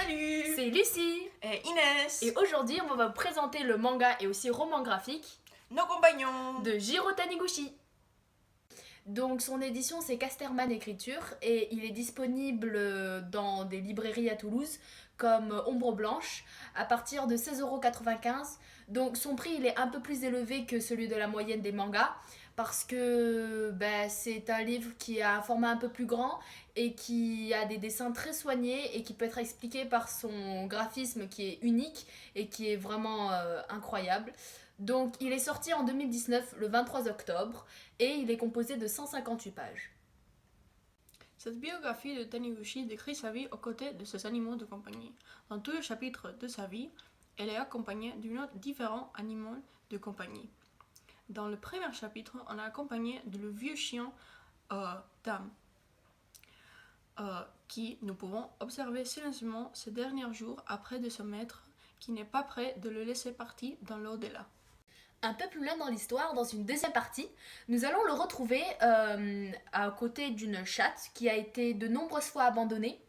Salut, c'est Lucie et Inès, et aujourd'hui on va vous présenter le manga et aussi roman graphique nos compagnons de Jiro Taniguchi. Donc son édition c'est Casterman Écriture et il est disponible dans des librairies à Toulouse comme Ombre Blanche à partir de 16,95 €. Donc son prix il est un peu plus élevé que celui de la moyenne des mangas parce que c'est un livre qui a un format un peu plus grand et qui a des dessins très soignés et qui peut être expliqué par son graphisme qui est unique et qui est vraiment incroyable. Donc il est sorti en 2019 le 23 octobre et il est composé de 158 pages. Cette biographie de Taniguchi décrit sa vie aux côtés de ses animaux de compagnie. Dans tous les chapitres de sa vie, elle est accompagnée d'un autre différent animal de compagnie. Dans le premier chapitre, on est accompagné de le vieux chien Tam, qui nous pouvons observer silencieusement ces derniers jours après de son maître, qui n'est pas prêt de le laisser partir dans l'au-delà. Un peu plus loin dans l'histoire, dans une deuxième partie, nous allons le retrouver à côté d'une chatte qui a été de nombreuses fois abandonnée.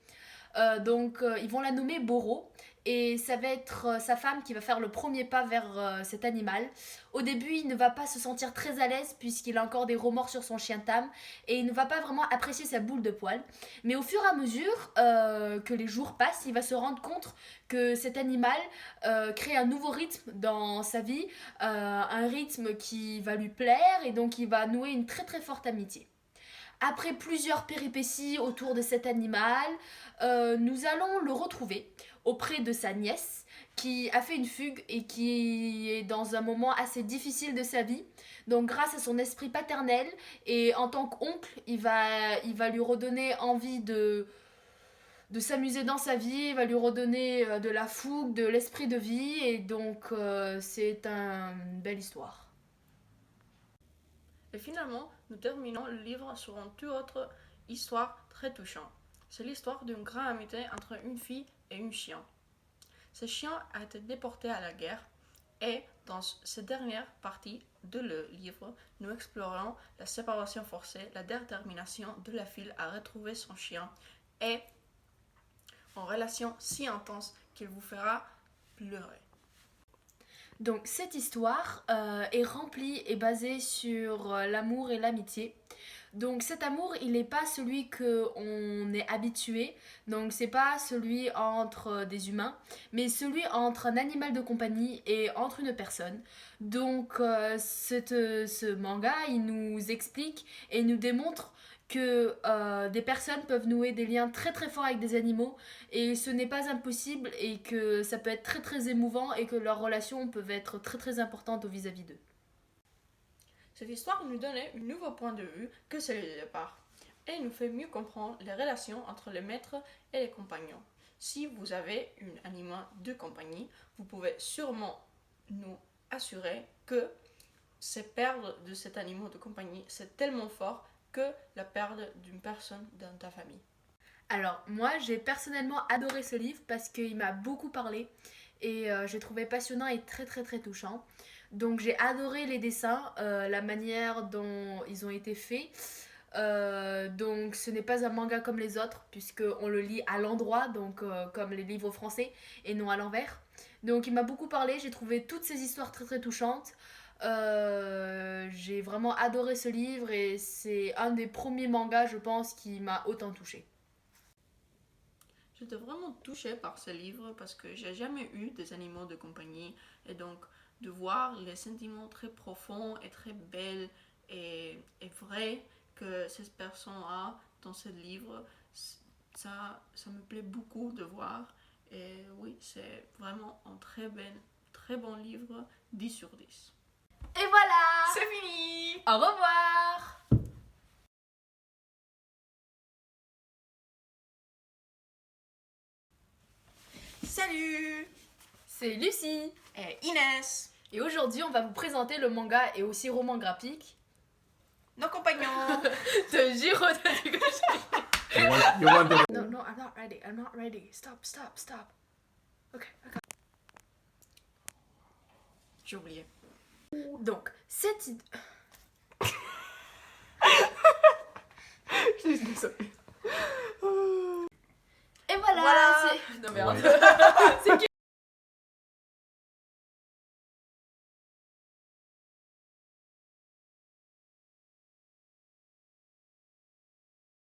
Ils vont la nommer Boro et ça va être sa femme qui va faire le premier pas vers cet animal. Au début, il ne va pas se sentir très à l'aise puisqu'il a encore des remords sur son chien Tam et il ne va pas vraiment apprécier sa boule de poil. Mais au fur et à mesure que les jours passent, il va se rendre compte que cet animal crée un nouveau rythme dans sa vie, un rythme qui va lui plaire et donc il va nouer une très très forte amitié. Après plusieurs péripéties autour de cet animal, nous allons le retrouver auprès de sa nièce qui a fait une fugue et qui est dans un moment assez difficile de sa vie. Donc grâce à son esprit paternel et en tant qu'oncle, il va lui redonner envie de s'amuser dans sa vie, il va lui redonner de la fougue, de l'esprit de vie et donc c'est une belle histoire. Et finalement, nous terminons le livre sur une toute autre histoire très touchante. C'est l'histoire d'une grande amitié entre une fille et un chien. Ce chien a été déporté à la guerre et dans cette dernière partie de le livre, nous explorons la séparation forcée, la détermination de la fille à retrouver son chien et une relation si intense qu'il vous fera pleurer. Donc cette histoire est remplie et basée sur l'amour et l'amitié. Donc cet amour, il n'est pas celui qu'on est habitué, donc c'est pas celui entre des humains, mais celui entre un animal de compagnie et entre une personne. Donc ce manga, il nous explique et nous démontre que des personnes peuvent nouer des liens très très forts avec des animaux et ce n'est pas impossible et que ça peut être très très émouvant et que leurs relations peuvent être très très importantes vis-à-vis d'eux. Cette histoire nous donnait un nouveau point de vue que celui de départ et nous fait mieux comprendre les relations entre les maîtres et les compagnons. Si vous avez un animal de compagnie, vous pouvez sûrement nous assurer que cette perte de cet animal de compagnie, c'est tellement fort que la perte d'une personne dans ta famille. Alors moi j'ai personnellement adoré ce livre parce qu'il m'a beaucoup parlé et j'ai trouvé passionnant et très très très touchant. Donc j'ai adoré les dessins, la manière dont ils ont été faits. Donc ce n'est pas un manga comme les autres puisqu'on le lit à l'endroit, donc comme les livres français et non à l'envers. Donc il m'a beaucoup parlé, j'ai trouvé toutes ces histoires très très touchantes. J'ai vraiment adoré ce livre et c'est un des premiers mangas je pense qui m'a autant touchée. J'étais vraiment touchée par ce livre parce que j'ai jamais eu des animaux de compagnie et donc de voir les sentiments très profonds et très belles et vrais que cette personne a dans ce livre, ça me plaît beaucoup de voir et oui, c'est vraiment un très bon livre, 10 sur 10. Et voilà! C'est fini. Au revoir! Salut, C'est Lucie! et Inès, Et aujourd'hui, on va vous présenter le manga et aussi roman graphique nos compagnons de Jiro Taniguchi. You want to No, no, I'm not ready. Stop. Ok. J'ai oublié. Donc, cette idée... Je suis désolée. Et voilà! voilà. c'est... Non merde. Ouais. C'est qui